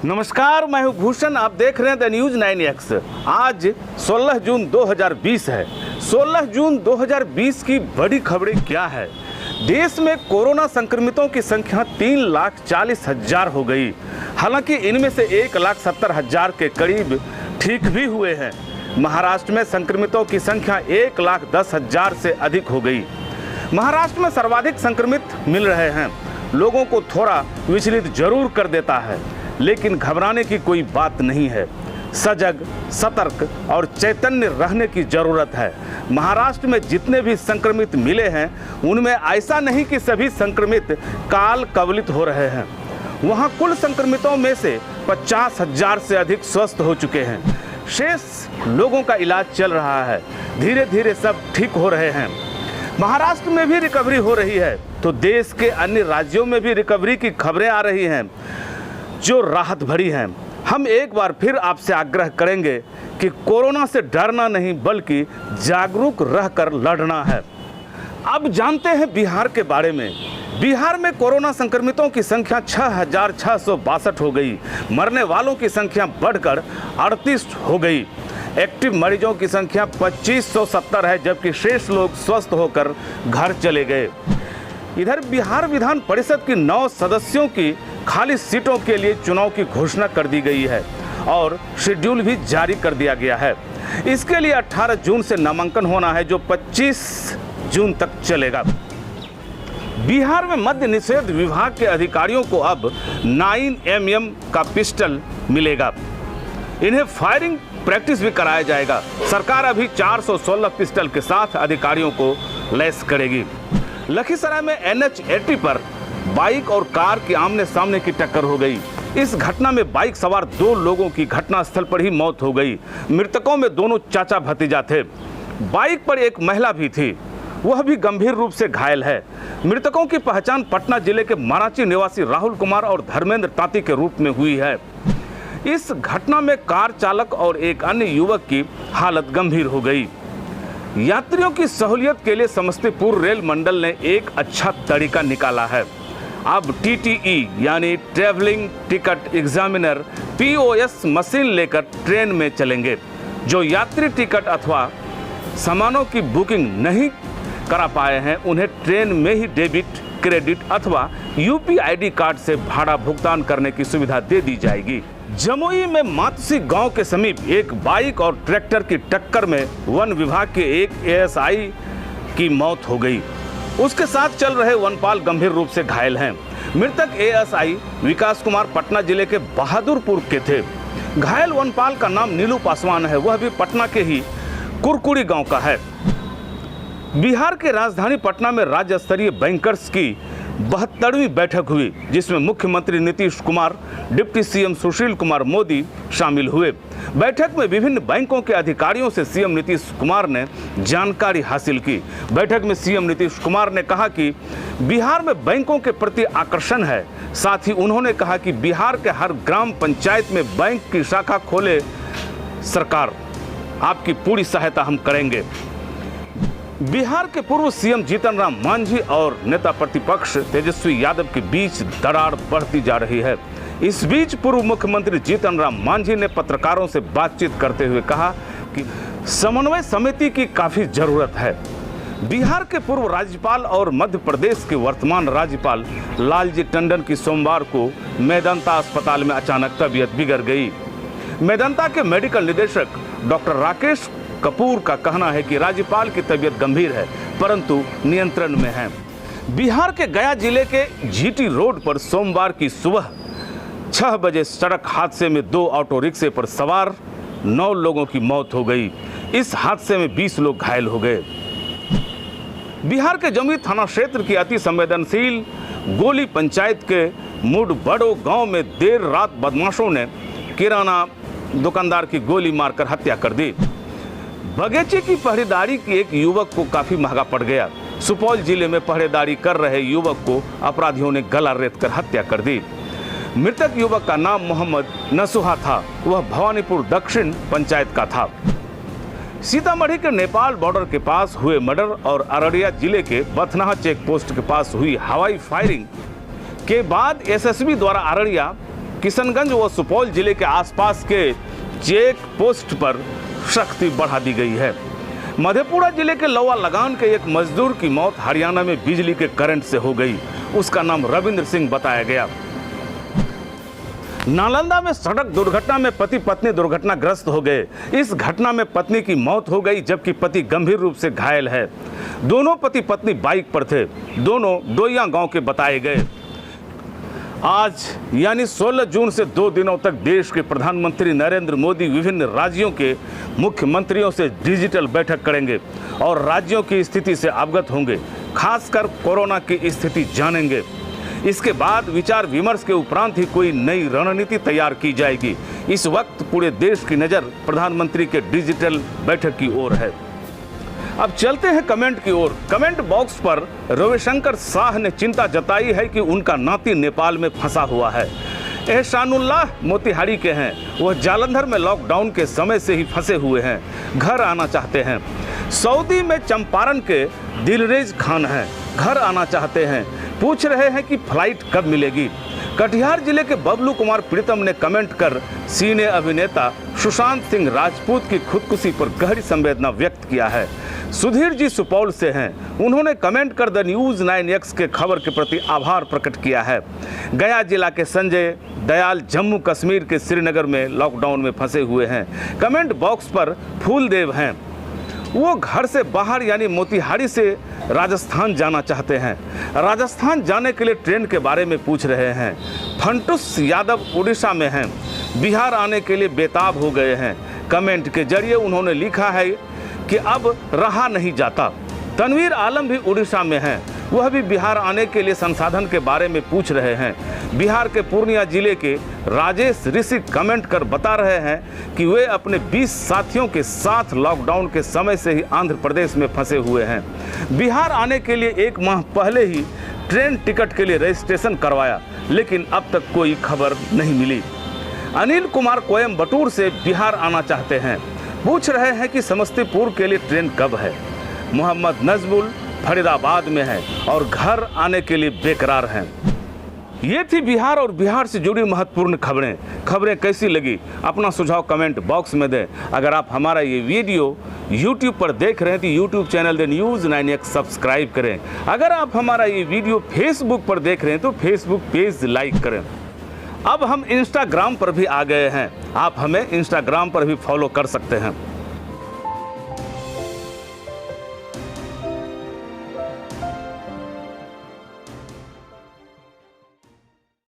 नमस्कार, मैं हूं भूषण। आप देख रहे हैं द न्यूज़ 9X। आज 16 जून 2020 है। 16 जून 2020 की बड़ी खबरें क्या है? देश में कोरोना संक्रमितों की संख्या 3,40,000 हो गई। हालांकि इनमें से 1,70,000 के करीब ठीक भी हुए हैं। महाराष्ट्र में संक्रमितों की संख्या 1,10,000 से अधिक हो गई। महाराष्ट्र में सर्वाधिक संक्रमित मिल रहे हैं। लोगों को थोड़ा विचलित जरूर कर देता है, लेकिन घबराने की कोई बात नहीं है। सजग, सतर्क और चैतन्य रहने की जरूरत है। महाराष्ट्र में जितने भी संक्रमित मिले हैं, उनमें ऐसा नहीं कि सभी संक्रमित काल कवलित हो रहे हैं। वहां कुल संक्रमितों में से 50,000 से अधिक स्वस्थ हो चुके हैं। शेष लोगों का इलाज चल रहा है। धीरे धीरे सब ठीक हो रहे हैं। महाराष्ट्र में भी रिकवरी हो रही है, तो देश के अन्य राज्यों में भी रिकवरी की खबरें आ रही हैं जो राहत भरी हैं। हम एक बार फिर आपसे आग्रह करेंगे कि कोरोना से डरना नहीं, बल्कि जागरूक रहकर लड़ना है। अब जानते हैं बिहार के बारे में। बिहार में कोरोना संक्रमितों की संख्या 6,662 हो गई। मरने वालों की संख्या बढ़कर 38 हो गई। एक्टिव मरीजों की संख्या 2,570 है, जबकि शेष लोग स्वस्थ होकर घर चले गए। इधर बिहार विधान परिषद की 9 सदस्यों की खाली सीटों के लिए चुनाव की घोषणा कर दी गई है और शेड्यूल भी जारी कर दिया गया है। इसके लिए 18 जून से नामांकन होना है, जो 25 जून तक चलेगा। बिहार में मद्य निषेध विभाग के अधिकारियों को अब 9mm का पिस्टल मिलेगा। इन्हें फायरिंग प्रैक्टिस भी कराया जाएगा। सरकार अभी 416 पिस्टल के साथ अधिकारियों को लैस करेगी। लखीसराय में NH80 पर बाइक और कार की आमने सामने की टक्कर हो गई। इस घटना में बाइक सवार 2 लोगों की घटनास्थल पर ही मौत हो गई। मृतकों में दोनों चाचा भतीजा थे। बाइक पर एक महिला भी थी, वह भी गंभीर रूप से घायल है। मृतकों की पहचान पटना जिले के माराची निवासी राहुल कुमार और धर्मेंद्र तांती के रूप में हुई है। इस घटना में कार चालक और एक अन्य युवक की हालत गंभीर हो गई। यात्रियों की सहूलियत के लिए समस्तीपुर रेल मंडल ने एक अच्छा तरीका निकाला है। अब TTE यानी travelling ticket examiner POS machine लेकर ट्रेन में चलेंगे। जो यात्री टिकट अथवा सामानों की बुकिंग नहीं करा पाए हैं, उन्हें ट्रेन में ही डेबिट, क्रेडिट अथवा UPID कार्ड से भाड़ा भुगतान करने की सुविधा दे दी जाएगी। जमुई में मातसी गांव के समीप एक बाइक और ट्रैक्टर की टक्कर में वन विभाग के एक ASI की मौत हो गई। उसके साथ चल रहे वनपाल गंभीर रूप से घायल हैं। मृतक ASI विकास कुमार पटना जिले के बहादुरपुर के थे। घायल वनपाल का नाम नीलू पासवान है। वह भी पटना के ही कुरकुड़ी गांव का है। बिहार के राजधानी पटना में राज्य स्तरीय बैंकर्स की 72वीं बैठक हुई, जिसमें मुख्यमंत्री नीतीश कुमार, डिप्टी CM सुशील कुमार मोदी शामिल हुए। बैठक में विभिन्न बैंकों के अधिकारियों से CM नीतीश कुमार ने जानकारी हासिल की। बैठक में CM नीतीश कुमार ने कहा कि बिहार में बैंकों के प्रति आकर्षण है। साथ ही उन्होंने कहा कि बिहार के हर ग्राम पंचायत में बैंक की शाखा खोले सरकार, आपकी पूरी सहायता हम करेंगे। बिहार के पूर्व CM जीतन राम मांझी और नेता प्रतिपक्ष तेजस्वी यादव के बीच दरार बढ़ती जा रही है। इस बीच पूर्व मुख्यमंत्री जीतन राम मांझी ने पत्रकारों से बातचीत करते हुए कहा कि समन्वय समिति की काफी जरूरत है। बिहार के पूर्व राज्यपाल और मध्य प्रदेश के वर्तमान राज्यपाल लालजी टंडन की सोमवार को मेदांता अस्पताल में अचानक तबीयत बिगड़ गई। मेदांता के मेडिकल निदेशक डॉक्टर राकेश कपूर का कहना है कि राज्यपाल की तबीयत गंभीर है, परंतु नियंत्रण में है। बिहार के गया जिले के GT रोड पर सोमवार की सुबह 6 बजे सड़क हादसे में 2 ऑटो रिक्शे पर सवार 9 लोगों की मौत हो गई। इस हादसे में 20 लोग घायल हो गए। बिहार के जमुई थाना क्षेत्र की अति संवेदनशील गोली पंचायत के मुडबड़ो गांव में देर रात बदमाशों ने किराना दुकानदार की गोली मारकर हत्या कर दी। बगीचे की पहरेदारी की एक युवक को काफी महंगा पड़ गया। सुपौल जिले में पहरेदारी कर रहे युवक को अपराधियों ने गला रेतकर हत्या कर दी। मृतक युवक का नाम मोहम्मद नसूहा था। वह भवानीपुर दक्षिण पंचायत का था। सीतामढ़ी के नेपाल बॉर्डर के पास हुए मर्डर और अररिया जिले के बथनाहा चेक पोस्ट के पास हुई हवाई फायरिंग के बाद एसएसबी द्वारा अररिया किशनगंज व सुपौल जिले के आसपास के चेक पोस्ट पर सख्ती बढ़ा दी गई है। मधेपुरा जिले के लवा लगान के एक मजदूर की मौत हरियाणा में बिजली के करंट से हो गई। उसका नाम रविंद्र सिंह बताया गया। नालंदा में सड़क दुर्घटना में पति पत्नी दुर्घटनाग्रस्त हो गए। इस घटना में पत्नी की मौत हो गई जबकि पति गंभीर रूप से घायल है। दोनों पति पत्नी बाइक पर थे। दोनों डोइया गांव के बताए गए। आज यानी 16 जून से 2 दिनों तक देश के प्रधानमंत्री नरेंद्र मोदी विभिन्न राज्यों के मुख्यमंत्रियों से डिजिटल बैठक करेंगे और राज्यों की स्थिति से अवगत होंगे, खासकर कोरोना की स्थिति जानेंगे। इसके बाद विचार विमर्श के उपरांत ही कोई नई रणनीति तैयार की जाएगी। इस वक्त पूरे देश की नज़र प्रधानमंत्री के डिजिटल बैठक की ओर है। अब चलते हैं कमेंट की ओर। कमेंट बॉक्स पर रविशंकर शाह ने चिंता जताई है कि उनका नाती नेपाल में फंसा हुआ है। एहसानुल्लाह मोतिहारी के हैं। वह जालंधर में लॉकडाउन के समय से ही फंसे हुए हैं, घर आना चाहते हैं। सऊदी में चंपारण के दिलरेज खान हैं, घर आना चाहते हैं, पूछ रहे हैं कि फ्लाइट कब मिलेगी। कटिहार जिले के बबलू कुमार प्रीतम ने कमेंट कर सीने अभिनेता सुशांत सिंह राजपूत की खुदकुशी पर गहरी संवेदना व्यक्त किया है। सुधीर जी सुपौल से हैं। उन्होंने कमेंट कर द न्यूज़ 9X के खबर के प्रति आभार प्रकट किया है। गया जिला के संजय दयाल जम्मू कश्मीर के श्रीनगर में लॉकडाउन में फंसे हुए हैं। कमेंट बॉक्स पर फूलदेव हैं। वो घर से बाहर यानी मोतिहारी से राजस्थान जाना चाहते हैं। राजस्थान जाने के लिए ट्रेन के बारे में पूछ रहे हैं। फंटुस यादव उड़ीसा में हैं, बिहार आने के लिए बेताब हो गए हैं। कमेंट के जरिए उन्होंने लिखा है कि अब रहा नहीं जाता। तनवीर आलम भी उड़ीसा में हैं, वह भी बिहार आने के लिए संसाधन के बारे में पूछ रहे हैं। बिहार के पूर्णिया जिले के राजेश ऋषि कमेंट कर बता रहे हैं कि वे अपने 20 साथियों के साथ लॉकडाउन के समय से ही आंध्र प्रदेश में फंसे हुए हैं। बिहार आने के लिए 1 माह पहले ही ट्रेन टिकट के लिए रजिस्ट्रेशन करवाया, लेकिन अब तक कोई खबर नहीं मिली। अनिल कुमार कोयम्बटूर से बिहार आना चाहते हैं, पूछ रहे हैं कि समस्तीपुर के लिए ट्रेन कब है। मोहम्मद नजमुल फरीदाबाद में है और घर आने के लिए बेकरार हैं। ये थी बिहार और बिहार से जुड़ी महत्वपूर्ण खबरें कैसी लगी अपना सुझाव कमेंट बॉक्स में दें। अगर आप हमारा ये वीडियो YouTube पर देख रहे हैं तो YouTube channel the news 9X subscribe करें। अगर आप हमारा ये वीडियो Facebook पर देख रहे हैं तो Facebook पेज लाइक करें। अब हम Instagram पर भी आ गए हैं, आप हमें Instagram पर भी फॉलो कर सकते हैं।